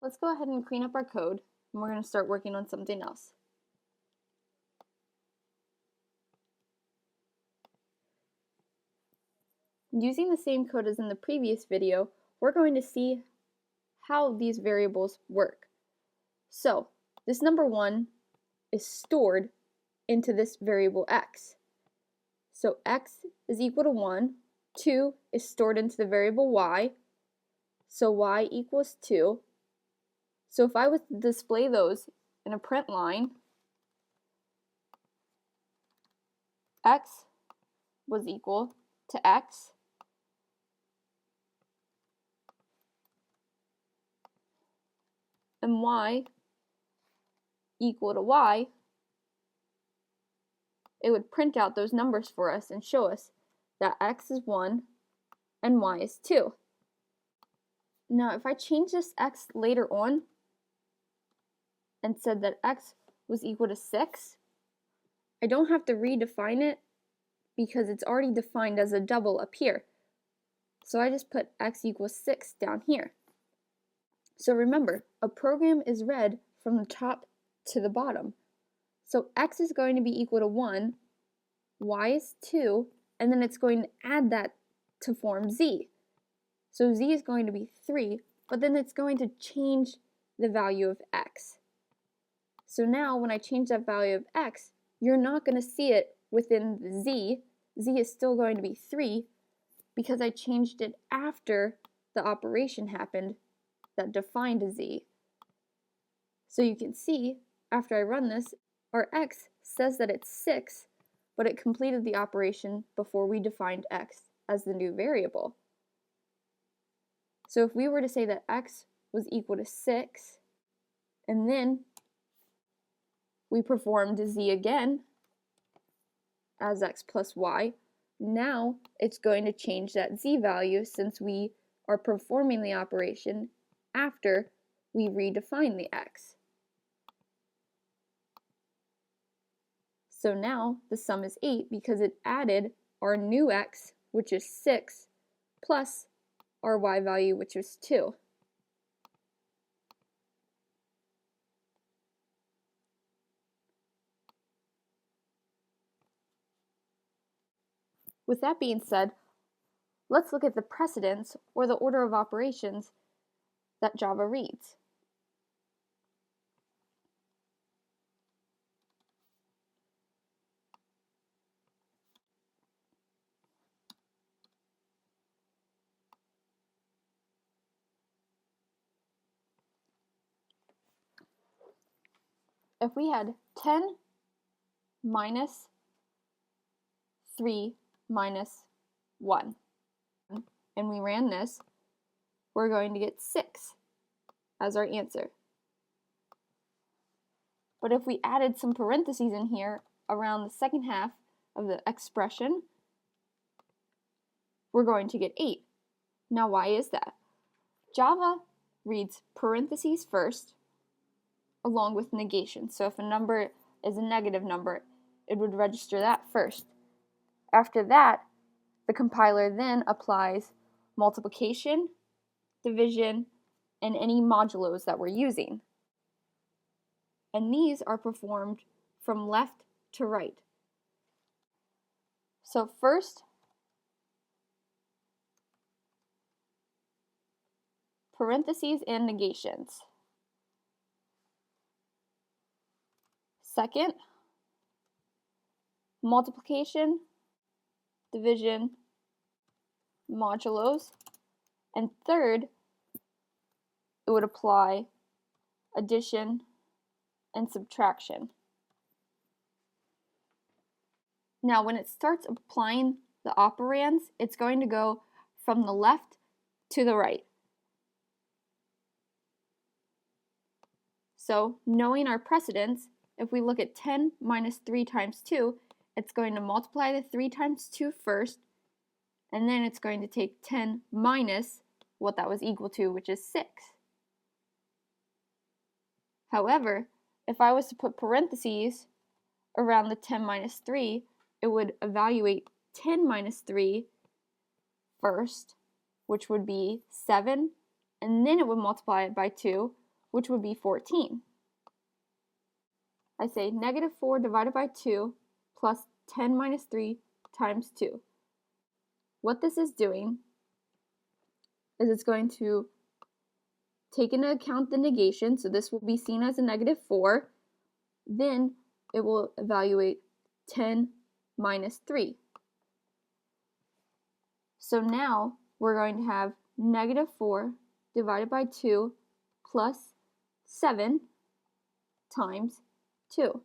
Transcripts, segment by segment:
Let's go ahead and clean up our code, and we're going to start working on something else. Using the same code as in the previous video, we're going to see how these variables work. So, this number 1 is stored into this variable x. So x is equal to 1, 2 is stored into the variable y, so y equals 2. So if I was to display those in a print line, x was equal to x, and y equal to y, it would print out those numbers for us and show us that x is 1 and y is 2. Now if I change this x later on and said that x was equal to 6, I don't have to redefine it because it's already defined as a double up here. So I just put x equals 6 down here. So remember, a program is read from the top to the bottom. So x is going to be equal to 1, y is 2, and then it's going to add that to form z. So z is going to be 3, but then it's going to change the value of x. So now when I change that value of x, you're not going to see it within the z. Z is still going to be 3 because I changed it after the operation happened that defined a z. So you can see, after I run this, our x says that it's 6, but it completed the operation before we defined x as the new variable. So if we were to say that x was equal to 6, and then we performed z again as x plus y, now it's going to change that z value since we are performing the operation after we redefine the x. So now the sum is 8 because it added our new x, which is 6, plus our y value, which is 2. With that being said, let's look at the precedence, or the order of operations, that Java reads. If we had 10 minus 3 minus 1, and we ran this, we're going to get 6 as our answer. But if we added some parentheses in here around the second half of the expression, we're going to get 8. Now why is that? Java reads parentheses first along with negation. So if a number is a negative number, it would register that first. After that, the compiler then applies multiplication, division, and any modulos that we're using. And these are performed from left to right. So first, parentheses and negations. Second, multiplication, division, modulos. And third, it would apply addition and subtraction. Now, when it starts applying the operands, it's going to go from the left to the right. So, knowing our precedence, if we look at 10 minus 3 times 2, it's going to multiply the 3 times 2 first, and then it's going to take 10 minus what that was equal to, which is 6. However, if I was to put parentheses around the 10 minus 3, it would evaluate 10 minus 3 first, which would be 7, and then it would multiply it by 2, which would be 14. I say negative 4 divided by 2 plus 10 minus 3 times 2. What this is doing is it's going to take into account the negation, so this will be seen as a negative 4. Then it will evaluate 10 minus 3. So now we're going to have negative 4 divided by 2 plus 7 times 2.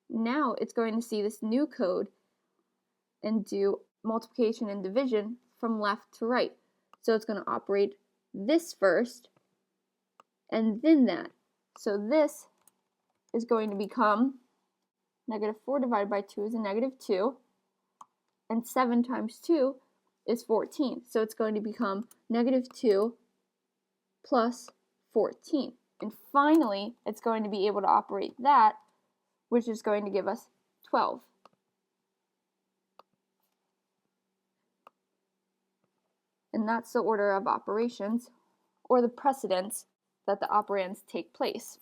Now it's going to see this new code and do multiplication and division from left to right. So it's going to operate this first and then that. So this is going to become negative 4 divided by 2 is a negative 2, and 7 times 2 is 14. So it's going to become negative 2 plus 14. And finally, it's going to be able to operate that, which is going to give us 12. And that's the order of operations, or the precedence that the operands take place.